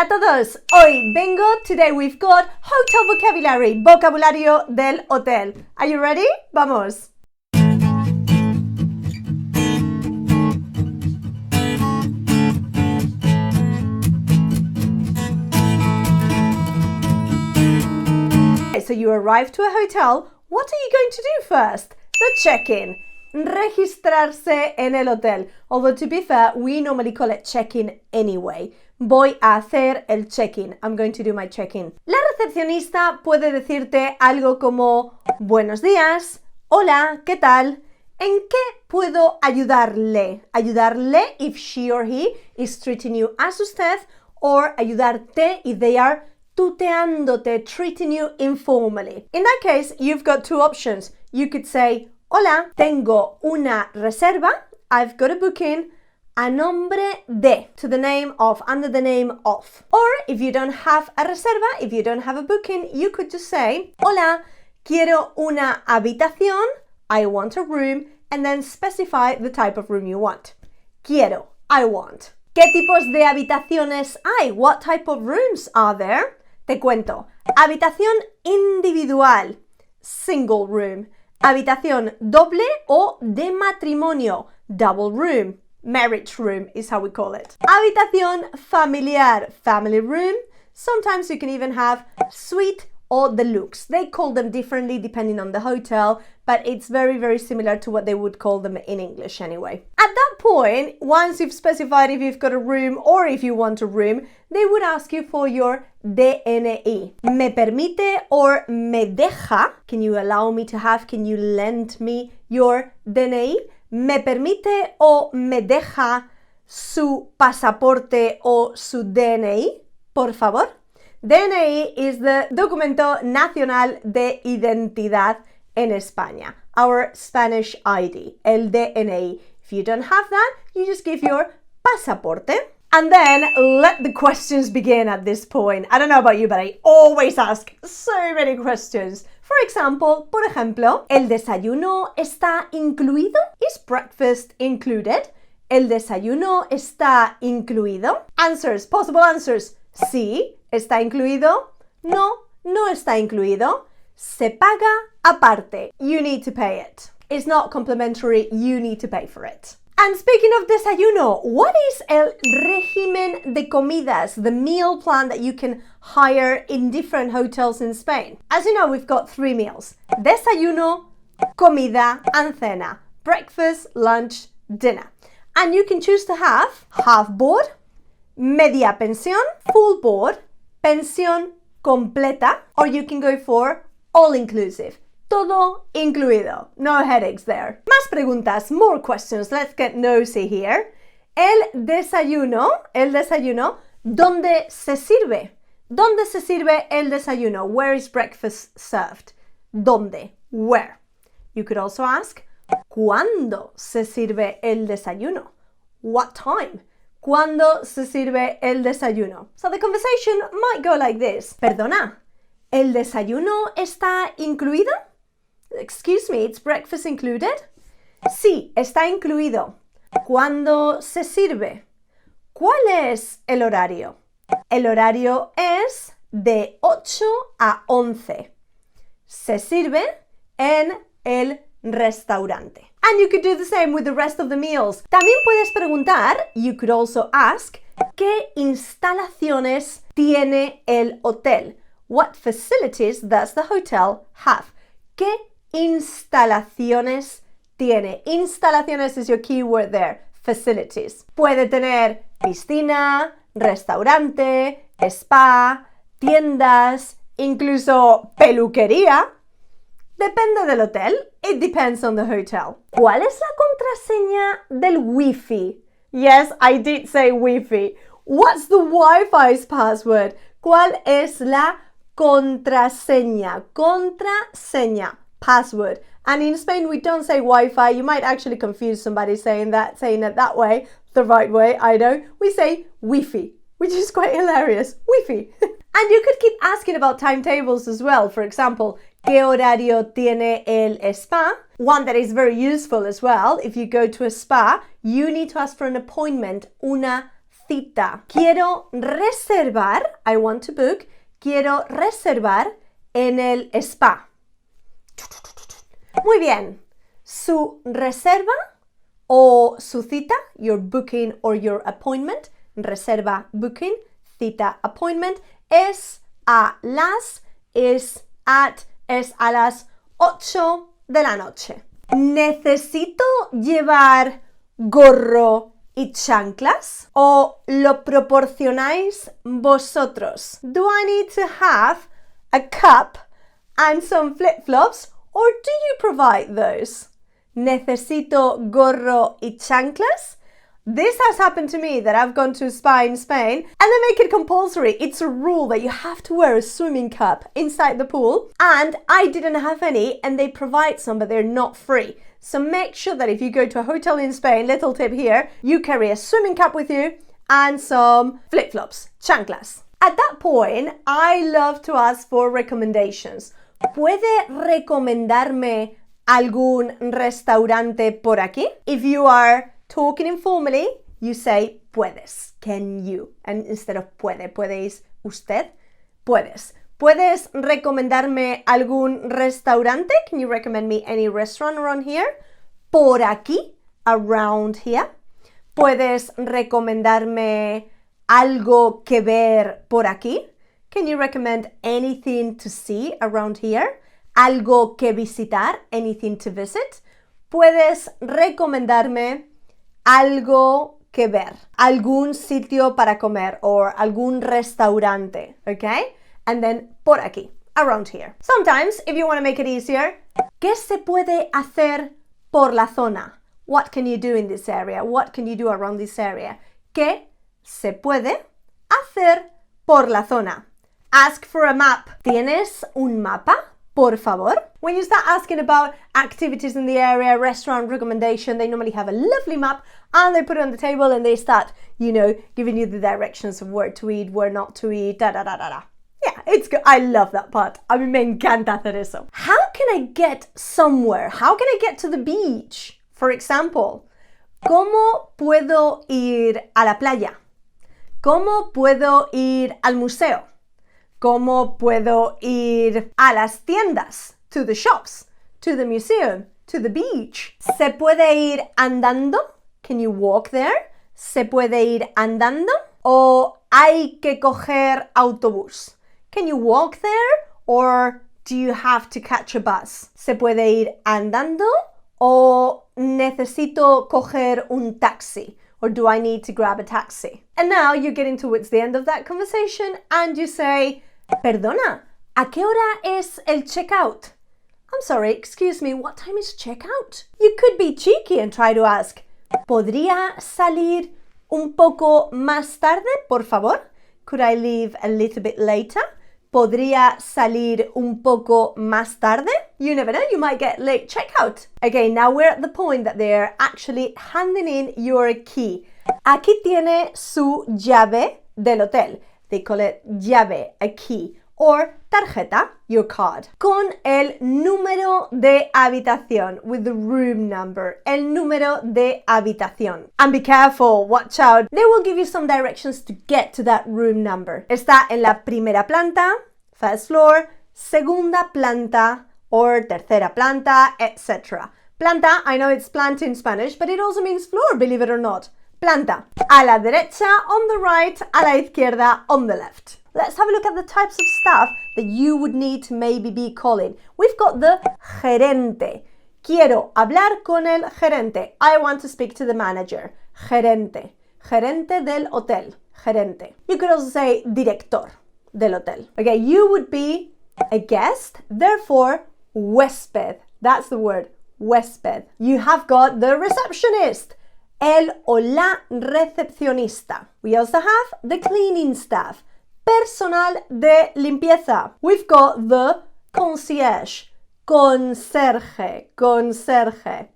Hola a todos, today we've got hotel vocabulary, vocabulario del hotel. Are you ready? Vamos. So you arrive to a hotel, what are you going to do first? The check-in. Registrarse en el hotel. Although to be fair, we normally call it check-in anyway. Voy a hacer el check-in. I'm going to do my check-in. La recepcionista puede decirte algo como buenos días, hola, ¿qué tal? ¿En qué puedo ayudarle? Ayudarle if she or he is treating you as usted, or ayudarte if they are tuteándote, treating you informally. In that case, you've got two options. You could say, hola, tengo una reserva, I've got a booking, a nombre de, to the name of, under the name of. Or if you don't have a reserva, if you don't have a booking, you could just say, hola, quiero una habitación, I want a room, and then specify the type of room you want. Quiero, I want. ¿Qué tipos de habitaciones hay? What type of rooms are there? Te cuento. Habitación individual, single room. Habitación doble o de matrimonio, double room. Marriage room is how we call it. Habitación familiar, family room. Sometimes you can even have suite or deluxe. They call them differently depending on the hotel, but it's very, very similar to what they would call them in English anyway. At that point, once you've specified if you've got a room or if you want a room, they would ask you for your DNI. Me permite or me deja? Can you allow me to have? Can you lend me your DNI? Me permite o me deja su pasaporte o su DNI? Por favor. DNI is the Documento Nacional de Identidad en España, our Spanish ID, el DNI. If you don't have that, you just give your pasaporte. And then let the questions begin at this point. I don't know about you, but I always ask so many questions. For example, por ejemplo, ¿el desayuno está incluido? Is breakfast included? ¿El desayuno está incluido? Answers, possible answers. Sí, está incluido. No, no está incluido. Se paga aparte. You need to pay it. It's not complimentary, you need to pay for it. And speaking of desayuno, what is el régimen de comidas, the meal plan that you can hire in different hotels in Spain? As you know, we've got 3 meals. Desayuno, comida, and cena. Breakfast, lunch, dinner. And you can choose to have half board, media pensión, full board, pensión completa, or you can go for all-inclusive. Todo incluido. No headaches there. Más preguntas, more questions. Let's get nosy here. El desayuno, ¿dónde se sirve? ¿Dónde se sirve el desayuno? Where is breakfast served? ¿Dónde? Where? You could also ask, ¿cuándo se sirve el desayuno? What time? ¿Cuándo se sirve el desayuno? So the conversation might go like this. Perdona, ¿el desayuno está incluido? Excuse me, it's breakfast included? Sí, está incluido. ¿Cuándo se sirve? ¿Cuál es el horario? El horario es de 8 a 11. Se sirve en el restaurante. And you could do the same with the rest of the meals. También puedes preguntar, you could also ask, ¿qué instalaciones tiene el hotel? What facilities does the hotel have? ¿Qué instalaciones tiene? Instalaciones is your key word there. Facilities. Puede tener piscina, restaurante, spa, tiendas, incluso peluquería. Depende del hotel. It depends on the hotel. ¿Cuál es la contraseña del Wi-Fi? Yes, I did say Wi-Fi. What's the Wi-Fi's password? ¿Cuál es la contraseña? Contraseña. Password. And in Spain, we don't say Wi-Fi. You might actually confuse somebody saying it that way, the right way, I know. We say Wi-Fi, which is quite hilarious. Wi-Fi. And you could keep asking about timetables as well. For example, ¿qué horario tiene el spa? One that is very useful as well. If you go to a spa, you need to ask for an appointment, una cita. Quiero reservar, I want to book, quiero reservar en el spa. Muy bien. Su reserva o su cita, your booking or your appointment, reserva, booking, cita, appointment, es a las, es a las 8 de la noche. ¿Necesito llevar gorro y chanclas? ¿O lo proporcionáis vosotros? Do I need to have a cup and some flip-flops, or do you provide those? ¿Necesito gorro y chanclas? This has happened to me that I've gone to a spa in Spain and they make it compulsory. It's a rule that you have to wear a swimming cap inside the pool, and I didn't have any and they provide some, but they're not free. So make sure that if you go to a hotel in Spain, little tip here, you carry a swimming cap with you and some flip-flops, chanclas. At that point, I love to ask for recommendations. ¿Puede recomendarme algún restaurante por aquí? If you are talking informally, you say puedes, can you, and instead of puede, podéis, usted, puedes. ¿Puedes recomendarme algún restaurante? Can you recommend me any restaurant around here? Por aquí, around here. ¿Puedes recomendarme algo que ver por aquí? Can you recommend anything to see around here? Algo que visitar, anything to visit. Puedes recomendarme algo que ver, algún sitio para comer, or algún restaurante, okay? And then por aquí, around here. Sometimes, if you want to make it easier, ¿qué se puede hacer por la zona? What can you do in this area? What can you do around this area? ¿Qué se puede hacer por la zona? Ask for a map. ¿Tienes un mapa? Por favor. When you start asking about activities in the area, restaurant recommendation, they normally have a lovely map and they put it on the table and they start, giving you the directions of where to eat, where not to eat, da-da-da-da-da. Yeah, it's good. I love that part. A mí me encanta hacer eso. How can I get somewhere? How can I get to the beach? For example, ¿cómo puedo ir a la playa? ¿Cómo puedo ir al museo? ¿Cómo puedo ir a las tiendas? To the shops, to the museum, to the beach. ¿Se puede ir andando? Can you walk there? ¿Se puede ir andando? ¿O hay que coger autobús? Can you walk there? Or do you have to catch a bus? ¿Se puede ir andando? ¿O necesito coger un taxi? Or do I need to grab a taxi? And now you're getting towards the end of that conversation and you say, Perdona, ¿a qué hora es el checkout? I'm sorry, excuse me, what time is checkout? You could be cheeky and try to ask, ¿podría salir un poco más tarde, por favor? Could I leave a little bit later? ¿Podría salir un poco más tarde? You never know, you might get late checkout. Okay, now we're at the point that they're actually handing in your key. Aquí tiene su llave del hotel. They call it llave, a key, or tarjeta, your card. Con el número de habitación, with the room number, el número de habitación. And be careful, watch out, they will give you some directions to get to that room number. Está en la primera planta, first floor, segunda planta, or tercera planta, etc. Planta, I know it's planta in Spanish, but it also means floor, believe it or not. Planta. A la derecha, on the right, a la izquierda, on the left. Let's have a look at the types of staff that you would need to maybe be calling. We've got the gerente. Quiero hablar con el gerente. I want to speak to the manager. Gerente. Gerente del hotel. Gerente. You could also say director del hotel. Okay, you would be a guest, therefore huésped. That's the word, huésped. You have got the receptionist. El o la recepcionista. We also have the cleaning staff. Personal de limpieza. We've got the concierge. Conserje. Conserje.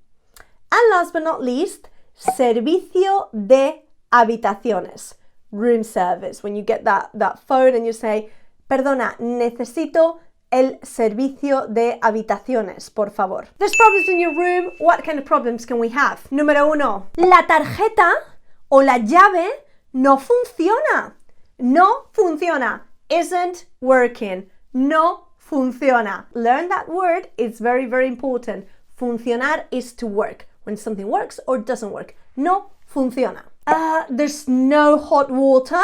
And last but not least, servicio de habitaciones. Room service. When you get that phone and you say, perdona, necesito el servicio de habitaciones, por favor. There's problems in your room. What kind of problems can we have? Número 1. La tarjeta o la llave no funciona. No funciona. Isn't working. No funciona. Learn that word. It's very, very important. Funcionar is to work. When something works or doesn't work. No funciona. There's no hot water.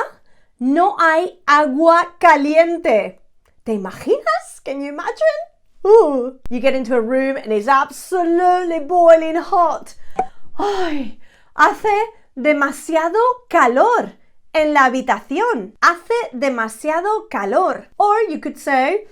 No hay agua caliente. ¿Te imaginas? Can you imagine? Ooh. You get into a room and it's absolutely boiling hot. Ay, hace demasiado calor en la habitación. Hace demasiado calor. Or you could say,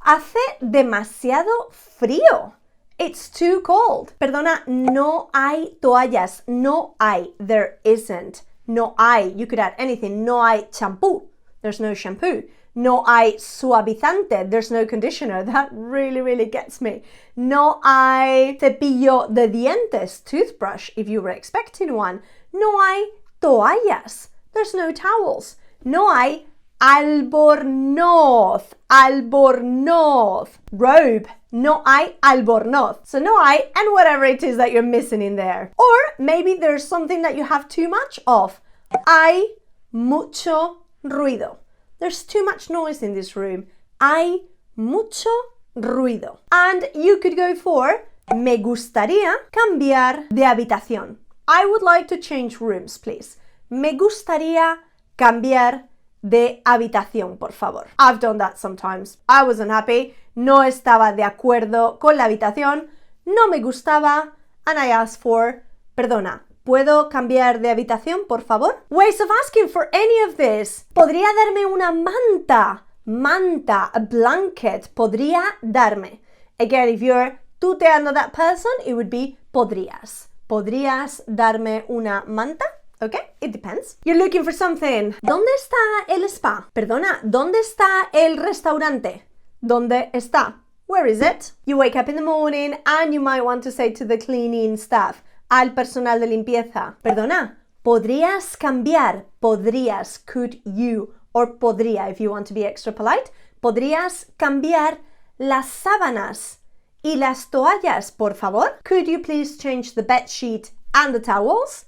hace demasiado frío. It's too cold. Perdona, no hay toallas. No hay. There isn't. No hay. You could add anything. No hay shampoo. There's no shampoo. No hay suavizante. There's no conditioner. That really, really gets me. No hay cepillo de dientes, toothbrush, if you were expecting one. No hay toallas. There's no towels. No hay albornoz. Albornoz. Robe. No hay albornoz. So no hay and whatever it is that you're missing in there. Or maybe there's something that you have too much of. Hay mucho ruido. There's too much noise in this room. Hay mucho ruido. And you could go for me gustaría cambiar de habitación. I would like to change rooms, please. Me gustaría cambiar de habitación, por favor. I've done that sometimes. I wasn't happy. No estaba de acuerdo con la habitación. No me gustaba. And I asked for, perdona, ¿puedo cambiar de habitación, por favor? Ways of asking for any of this. ¿Podría darme una manta? Manta, a blanket. ¿Podría darme? Again, if you're tuteando that person, it would be podrías. ¿Podrías darme una manta? Okay, it depends. You're looking for something. ¿Dónde está el spa? Perdona, ¿dónde está el restaurante? ¿Dónde está? Where is it? You wake up in the morning and you might want to say to the cleaning staff, al personal de limpieza, perdona, ¿podrías cambiar? Podrías, could you, or podría if you want to be extra polite. ¿Podrías cambiar las sábanas y las toallas, por favor? Could you please change the bed sheet and the towels?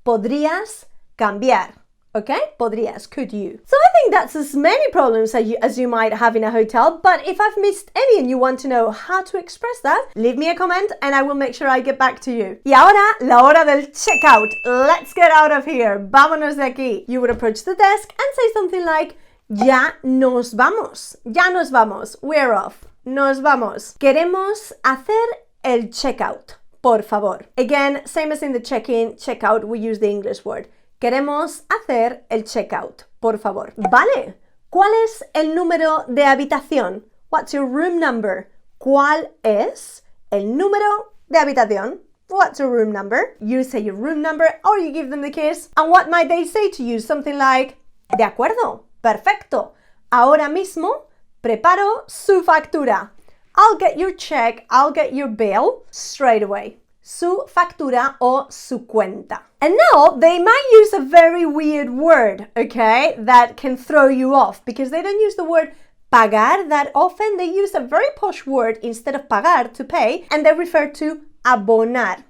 Podrías cambiar. Okay? Podrías, could you? So I think that's as many problems as you might have in a hotel, but if I've missed any and you want to know how to express that, leave me a comment and I will make sure I get back to you. Y ahora, la hora del checkout. Let's get out of here. Vámonos de aquí. You would approach the desk and say something like, ya nos vamos. Ya nos vamos. We're off. Nos vamos. Queremos hacer el checkout. Por favor. Again, same as in the check-in, checkout, we use the English word. Queremos hacer el checkout, por favor. Vale. ¿Cuál es el número de habitación? What's your room number? ¿Cuál es el número de habitación? What's your room number? You say your room number or you give them the kiss. And what might they say to you? Something like, de acuerdo, perfecto. Ahora mismo preparo su factura. I'll get your check, I'll get your bill straight away. Su factura o su cuenta. And now they might use a very weird word, okay, that can throw you off because they don't use the word pagar that often. They use a very posh word instead of pagar, to pay, and they refer to abonar.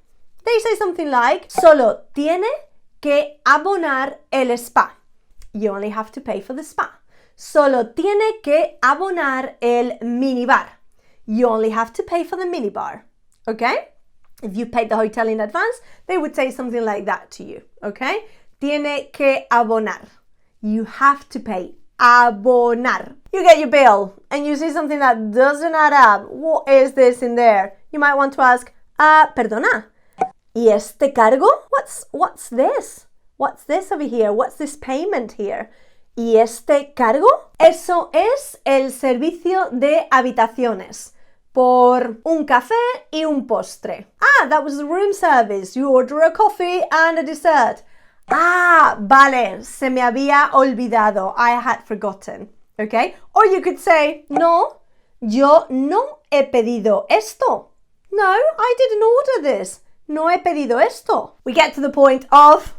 They say something like, solo tiene que abonar el spa. You only have to pay for the spa. Solo tiene que abonar el minibar. You only have to pay for the minibar, okay? If you paid the hotel in advance, they would say something like that to you, okay? Tiene que abonar. You have to pay. Abonar. You get your bill and you see something that doesn't add up. What is this in there? You might want to ask, perdona, ¿y este cargo? What's this? What's this over here? What's this payment here? ¿Y este cargo? Eso es el servicio de habitaciones. Por un café y un postre. That was the room service. You order a coffee and a dessert. Vale, se me había olvidado. I had forgotten. Okay? Or you could say, no, yo no he pedido esto. No, I didn't order this. No he pedido esto. We get to the point of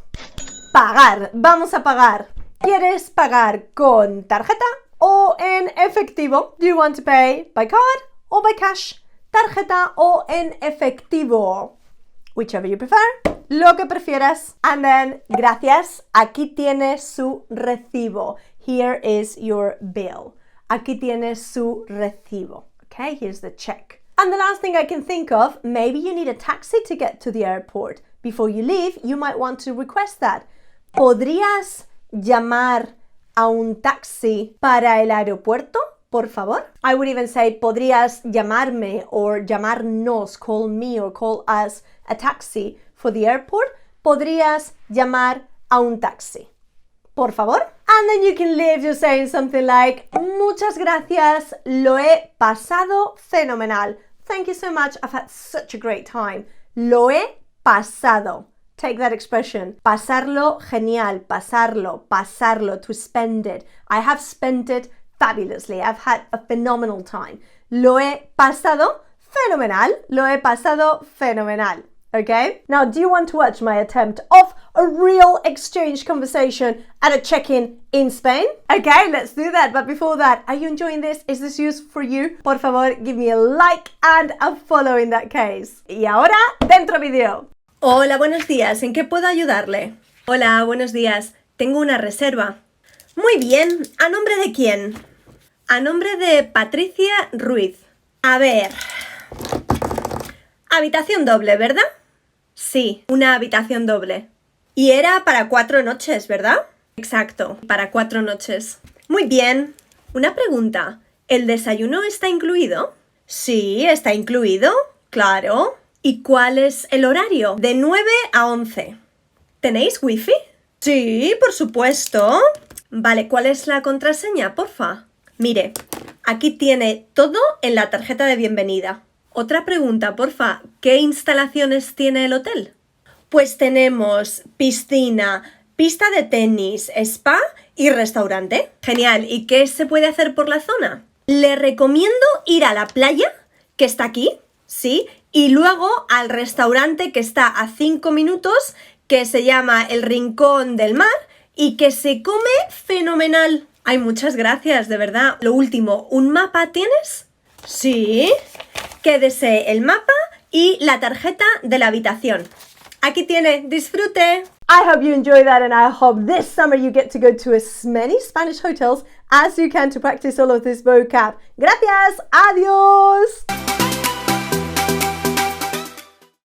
pagar. Vamos a pagar. ¿Quieres pagar con tarjeta o en efectivo? Do you want to pay by card or by cash? Tarjeta o en efectivo? Whichever you prefer. lo que prefieras. And then, gracias, aquí tiene su recibo. Here is your bill. Aquí tiene su recibo. Okay, here's the check. And the last thing I can think of, maybe you need a taxi to get to the airport. Before you leave, you might want to request that. ¿Podrías llamar a un taxi para el aeropuerto, por favor? I would even say, ¿podrías llamarme or llamarnos, call me or call us a taxi for the airport? ¿Podrías llamar a un taxi, por favor? And then you can leave just saying something like, muchas gracias, lo he pasado fenomenal. Thank you so much, I've had such a great time. Lo he pasado. Take that expression. Pasarlo genial, pasarlo, to spend it. I have spent it fabulously. I've had a phenomenal time. Lo he pasado fenomenal. Lo he pasado fenomenal. Okay? Now, do you want to watch my attempt of a real exchange conversation at a check-in in Spain? Okay, let's do that. But before that, are you enjoying this? Is this useful for you? Por favor, give me a like and a follow in that case. Y ahora, dentro vídeo. Hola, buenos días. ¿En qué puedo ayudarle? Hola, buenos días. Tengo una reserva. Muy bien. ¿A nombre de quién? A nombre de Patricia Ruiz. A ver. Habitación doble, ¿verdad? Sí, una habitación doble. Y era para 4 noches, ¿verdad? Exacto, para 4 noches. Muy bien. Una pregunta. ¿El desayuno está incluido? Sí, está incluido. Claro. ¿Y cuál es el horario? De 9 a 11. ¿Tenéis wifi? Sí, por supuesto. Vale, ¿cuál es la contraseña, porfa? Mire, aquí tiene todo en la tarjeta de bienvenida. Otra pregunta, porfa. ¿Qué instalaciones tiene el hotel? Pues tenemos piscina, pista de tenis, spa y restaurante. Genial. ¿Y qué se puede hacer por la zona? Le recomiendo ir a la playa, que está aquí, ¿sí? Y luego al restaurante que está a 5 minutos, que se llama El Rincón del Mar y que se come fenomenal. Ay, muchas gracias, de verdad. Lo último, ¿un mapa tienes? Sí. Quédese el mapa y la tarjeta de la habitación. Aquí tiene, disfrute. I hope you enjoy that and I hope this summer you get to go to as many Spanish hotels as you can to practice all of this vocab. Gracias, adiós.